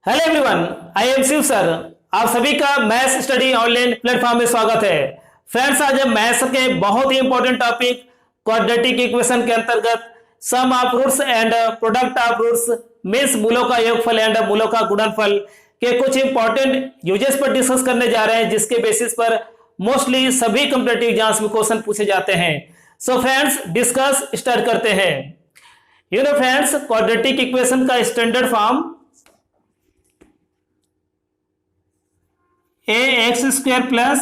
Hello everyone, I am Shiv sir. आप सभी का मैथ्स स्टडी ऑनलाइन प्लेटफॉर्म में स्वागत है। फ्रेंड्स, आज हम मैथ्स के बहुत ही इंपॉर्टेंट टॉपिक क्वाड्रेटिक इक्वेशन के अंतर्गत sum of roots and product of roots means मूलों का योगफल एंड मूलों का गुणनफल के कुछ इंपॉर्टेंट यूजेस पर डिस्कस करने जा रहे हैं, जिसके बेसिस पर मोस्टली सभी कॉम्पिटिटिव एग्जाम्स में क्वेश्चन पूछे जाते हैं। सो फ्रेंड्स, डिस्कस स्टार्ट करते हैं। फ्रेंड्स, क्वाड्रेटिक इक्वेशन का standard form a x square plus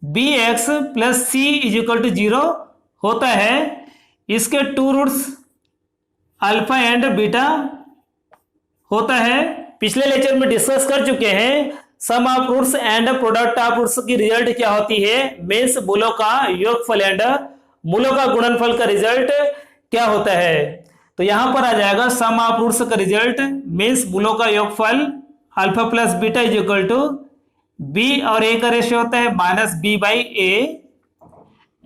b x plus c is equal to 0 होता है। इसके two roots alpha and beta होता है। पिछले लेक्चर में डिस्कस कर चुके हैं sum of roots and product of roots की रिजल्ट क्या होती है, मींस मूलों का योगफल एंड मूलों का गुणनफल का रिजल्ट क्या होता है। तो यहां पर आ जाएगा सम ऑफ रूट्स का रिजल्ट मींस मूलों का योगफल alpha plus beta is equal to b और ए का रेशियो होता है minus b by a,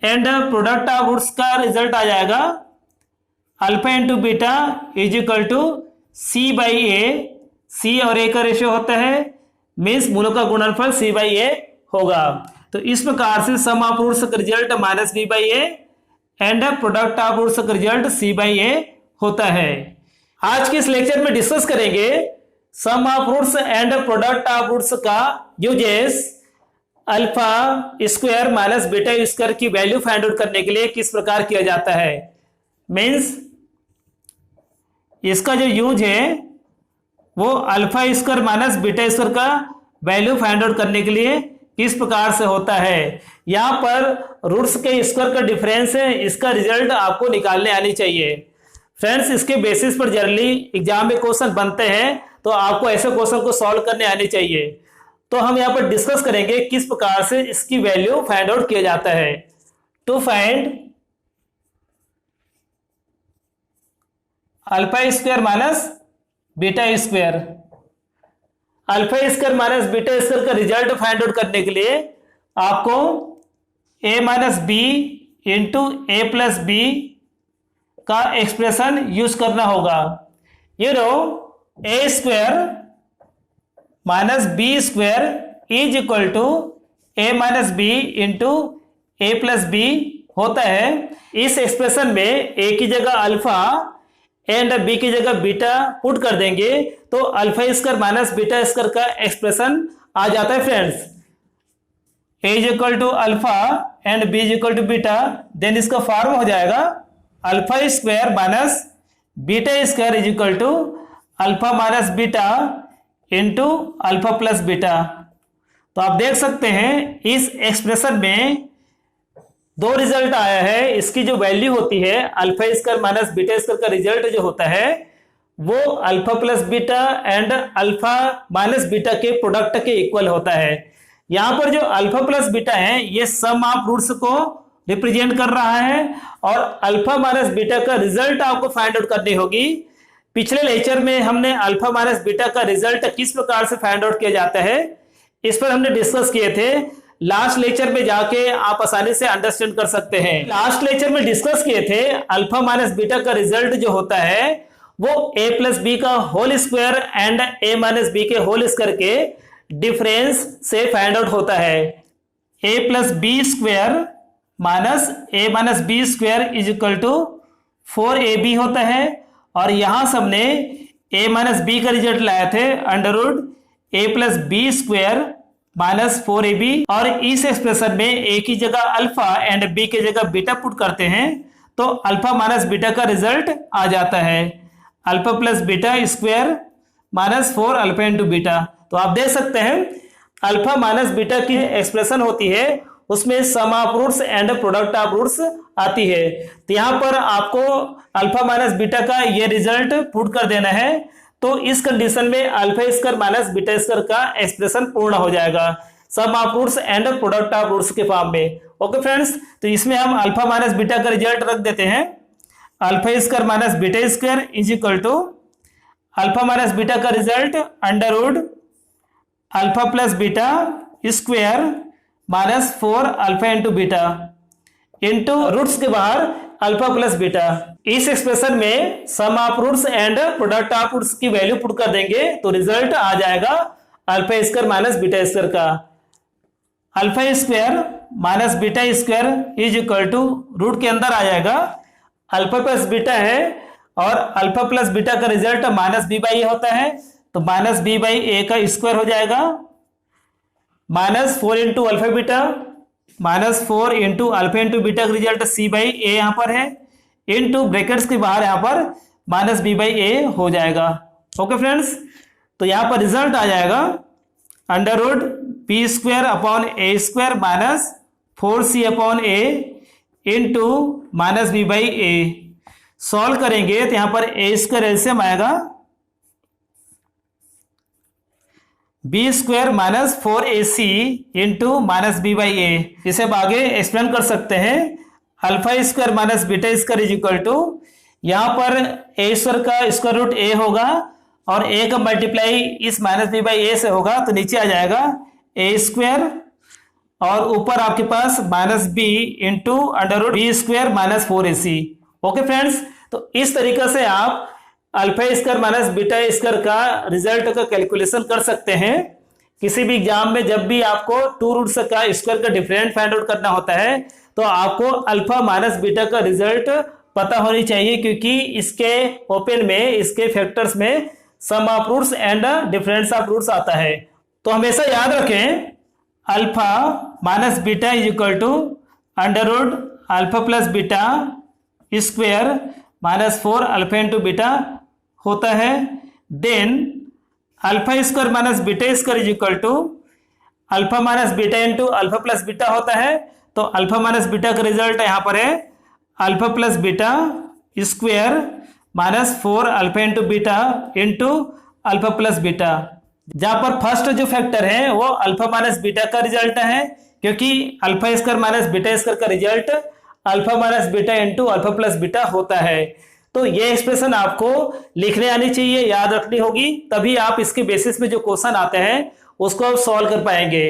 and product of roots का रिजल्ट आ जाएगा alpha into beta is equal to c by a. C और ए का रेशियो होता है मीन्स मूलों का गुणनफल सी बाई ए होगा। तो इस प्रकार से सम ऑफ रूट्स का result minus b by a and product of roots का रिजल्ट सी बाई ए होता है। आज के इस लेक्चर में डिस्कस करेंगे sum of roots and product of roots का uses alpha square minus beta square की वैल्यू फाइंड आउट करने के लिए किस प्रकार किया जाता है। मींस इसका जो यूज है वो alpha square minus beta square का वैल्यू फाइंड आउट करने के लिए किस प्रकार से होता है। यहां पर रूट्स के स्क्वायर का डिफरेंस है, इसका रिजल्ट आपको निकालने आनी चाहिए। फ्रेंड्स, इसके बेसिस पर जनरली एग्जाम में क्वेश्चन बनते हैं, तो आपको ऐसे क्वेश्चन को सॉल्व करने आने चाहिए। तो हम यहां पर डिस्कस करेंगे किस प्रकार से इसकी वैल्यू फाइंड आउट किया जाता है। To find alpha square minus beta square, alpha square minus beta square का रिजल्ट फाइंड आउट करने के लिए आपको a minus b into a plus b का एक्सप्रेशन यूज करना होगा। A square minus b square is equal to a minus b into a plus b होता है। इस एक्सप्रेशन में ए की जगह अल्फा एंड बी की जगह बीटा पुट कर देंगे तो alpha square minus beta square का एक्सप्रेशन आ जाता है। Friends, A is equal to alpha and B is equal to beta, then इसका फॉर्म हो जाएगा alpha square minus beta square is equal to alpha minus beta into alpha plus beta. तो आप देख सकते हैं इस एक्सप्रेशन में दो रिजल्ट आया है। इसकी जो वैल्यू होती है alpha square minus beta square का रिजल्ट जो होता है वो alpha plus beta and alpha minus beta के प्रोडक्ट के इक्वल होता है। यहां पर जो अल्फा प्लस बीटा है ये सम ऑफ रूट्स को रिप्रेजेंट कर रहा है और अल्फा माइनस बीटा का रिजल्ट आपको फाइंड आउट करनी होगी। पिछले लेक्चर में हमने अल्फा माइनस बीटा का रिजल्ट किस प्रकार से फाइंड आउट किया जाता है इस पर हमने डिस्कस किए थे। लास्ट लेक्चर में जाके आप आसानी से अंडरस्टैंड कर सकते हैं। लास्ट लेक्चर में डिस्कस किए थे अल्फा माइनस बीटा का रिजल्ट जो होता है वो ए प्लस बी का whole square and a minus b के होल स्क्वायर के डिफरेंस से फाइंड आउट होता है। A plus b square minus a minus b square is equal to 4ab होता है। और यहां से हमने a माइनस बी का रिजल्ट लाए थे under root a plus b square minus 4ab, और इस एक्सप्रेशन में a की जगह अल्फा एंड b की जगह बीटा पुट करते हैं तो अल्फा माइनस बीटा का रिजल्ट आ जाता है alpha plus beta square minus 4 alpha into beta. तो आप देख सकते हैं अल्फा माइनस बीटा की एक्सप्रेशन होती है उसमें sum of roots and product of roots आती है। तो यहां पर आपको अल्फा माइनस बीटा का ये रिजल्ट पुट कर देना है। तो इस कंडीशन में alpha square minus beta square का एक्सप्रेशन पूर्ण हो जाएगा sum of roots and product of roots के फॉर्म में। ओके फ्रेंड्स, तो इसमें हम अल्फा माइनस बीटा का रिजल्ट रख देते हैं alpha square minus beta square is equal to alpha minus beta का result under root alpha plus beta square minus 4 alpha into beta into roots के बाहर अल्फा प्लस बीटा। इस expression में sum of roots and product of roots की value put कर देंगे तो result आ जाएगा alpha square minus beta square का। Alpha square minus beta square is equal to root के अंदर आ जाएगा अल्फा प्लस बीटा है और अल्फा प्लस बीटा का result minus b by a होता है, तो माइनस बी बाई ए का स्क्वायर हो जाएगा minus 4 into alpha beta minus 4 into alpha into beta का रिजल्ट सी बाई ए यहाँ पर है इंटू ब्रैकेट्स के बाहर यहाँ पर माइनस बी बाई ए हो जाएगा। ओके फ्रेंड्स, तो यहाँ पर रिजल्ट आ जाएगा under root b square upon a square minus 4c upon a into minus b by a. Solve करेंगे तो यहाँ पर ए स्क्वायर एलसीएम आएगा b square minus 4ac into minus b by a. इसे अब आगे एक्सप्लेन कर सकते हैं। Alpha square minus beta square is equal to यहाँ पर ए स्क्वायर का स्क्वायर रूट ए होगा और ए का मल्टीप्लाई इस माइनस बी बाई ए से होगा तो नीचे आ जाएगा ए स्क्वायर और ऊपर आपके पास minus b into under root b square minus 4ac। Okay friends, तो इस तरीके से आप alpha square minus beta square का रिजल्ट का कैलकुलेशन कर सकते हैं। किसी भी एग्जाम में जब भी आपको टू रूट्स का स्क्वायर का डिफरेंट फाइंड आउट करना होता है तो आपको अल्फा माइनस बीटा का रिजल्ट पता होनी चाहिए, क्योंकि इसके ओपन में इसके फैक्टर्स में sum of roots and difference of roots आता है। तो हमेशा याद रखें alpha minus beta is equal to under root alpha plus beta square minus 4 alpha into beta होता है। Then alpha square minus beta square is equal to alpha minus beta into alpha plus beta होता है, तो alpha minus beta का result यहाँ पर है alpha plus beta square minus 4 alpha into beta into alpha plus beta. जहां पर first जो फैक्टर है वो अल्फा माइनस बीटा का रिजल्ट है, क्योंकि alpha square minus beta square का result alpha minus beta into alpha plus beta होता है। तो ये एक्सप्रेशन आपको लिखने आनी चाहिए, याद रखनी होगी, तभी आप इसके बेसिस में जो क्वेश्चन आते हैं उसको आप सॉल्व कर पाएंगे।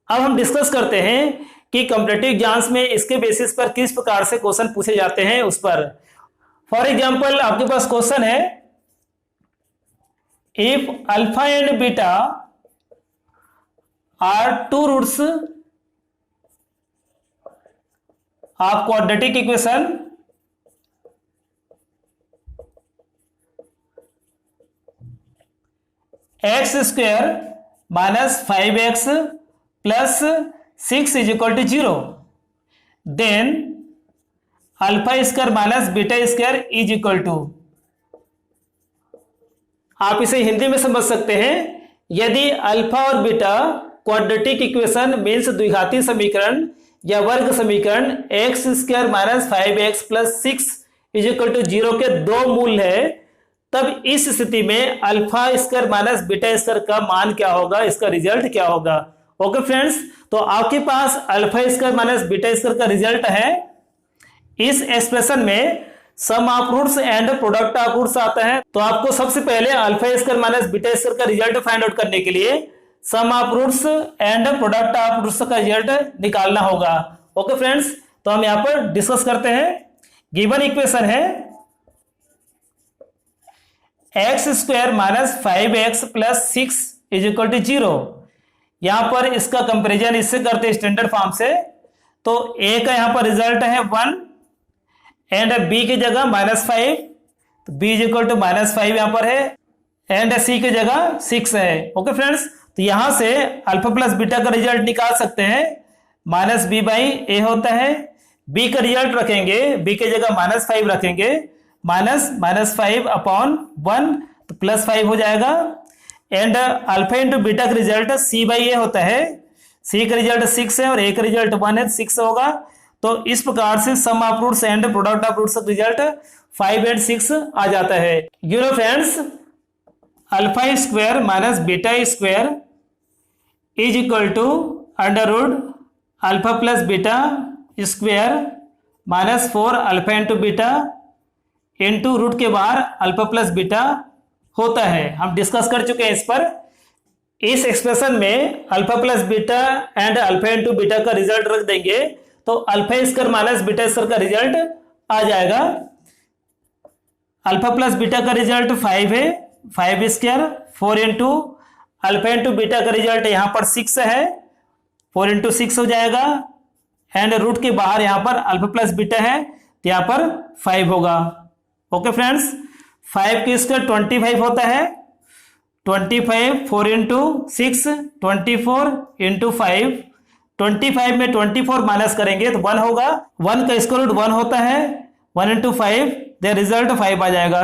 अब हम डिस्कस करते हैं कि कॉम्पिटिटिव एग्जाम्स में इसके बेसिस पर किस प्रकार से क्वेश्चन पूछे जाते हैं उस पर। फॉर एग्जाम्पल आपके पास क्वेश्चन है if alpha and beta are two roots of quadratic equation x square minus 5x plus 6 is equal to 0, then alpha square minus beta square is equal to। आप इसे हिंदी में समझ सकते हैं, यदि अल्फा और बीटा क्वाड्रेटिक इक्वेशन मीन्स द्विघाती समीकरण या वर्ग समीकरण X square minus 5x plus 6 is equal to 0 के दो मूल है, तब इस स्थिति में alpha square minus beta square का मान क्या होगा, इसका रिजल्ट क्या होगा। ओके फ्रेंड्स, तो आपके पास alpha square minus beta square का रिजल्ट है। इस एक्सप्रेशन में sum of roots and product of roots आता है, तो आपको सबसे पहले alpha square minus beta square का रिजल्ट फाइंड आउट करने के लिए sum of roots and product of roots का रिजल्ट निकालना होगा। ओके फ्रेंड्स, तो हम यहां पर डिस्कस करते हैं। गिवन इक्वेशन है X square minus 5x plus 6 is equal to 0। यहां पर इसका कंपेरिजन इससे करते हैं स्टैंडर्ड फॉर्म से, तो ए का यहां पर रिजल्ट है 1 एंड बी की जगह -5, तो बी इज इक्वल टू -5 यहां पर है एंड सी की जगह 6 है। ओके फ्रेंड्स, तो यहां से अल्फा प्लस बीटा का रिजल्ट निकाल सकते हैं, माइनस बी बाई ए होता है। बी का रिजल्ट रखेंगे, बी की जगह -5 रखेंगे, -5 अपॉन 1 तो +5 हो जाएगा एंड अल्फा इंटू बीटा का रिजल्ट सी बाई ए होता है। सी का रिजल्ट 6 है और ए का रिजल्ट 1 है, 6 होगा। तो इस प्रकार से sum of roots and product of roots का रिजल्ट 5 एंड 6 आ जाता है। You know friends, alpha square minus beta square is equal to under root alpha plus beta square minus 4 alpha into beta into root के बाहर alpha plus beta होता है। हम discuss कर चुके हैं इस पर। इस एक्सप्रेशन में alpha plus beta and alpha into beta का रिजल्ट रख देंगे तो alpha square minus beta square का रिजल्ट आ जाएगा। अल्फा प्लस बीटा का रिजल्ट 5 है, 5 square 4 into alpha into beta का रिजल्ट यहाँ पर 6 है, 4 इंटू 6 हो जाएगा। एंड रूट के बाहर यहाँ पर अल्फा प्लस बीटा है तो यहाँ पर 5 होगा। ओके फ्रेंड्स, 5 की स्क्वायर 25 होता है, 25 4 इंटू 6 24 इंटू 5, 25 में 24 माइनस करेंगे तो 1 होगा, 1 का स्क्वायर रूट 1 होता है, 1 इंटू 5 दे रिजल्ट 5 आ जाएगा।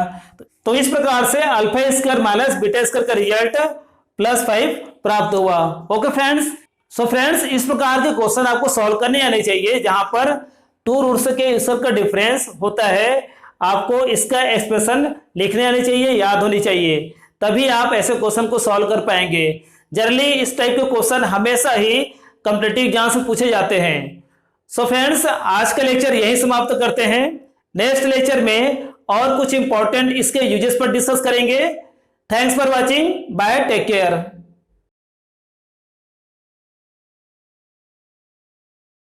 तो इस प्रकार से alpha square minus beta square का रिजल्ट +5 प्राप्त हुआ। ओके फ्रेंड्स, सो फ्रेंड्स इस प्रकार के क्वेश्चन आपको सॉल्व करने आने चाहिए जहां पर 2 रूट्स के स्क्वायर का डिफरेंस होता है। आपको इसका एक्सप्रेशन लिखने आने चाहिए, याद होनी चाहिए, तभी आप ऐसे क्वेश्चन को सॉल्व कर पाएंगे। जनरली इस टाइप के क्वेश्चन हमेशा ही कॉम्पिटिटिव एग्जाम से पूछे जाते हैं। सो फ्रेंड्स आज का लेक्चर यही समाप्त करते हैं। नेक्स्ट लेक्चर में और कुछ इंपॉर्टेंट इसके यूजेस पर डिस्कस करेंगे। Thanks for watching, bye, take care.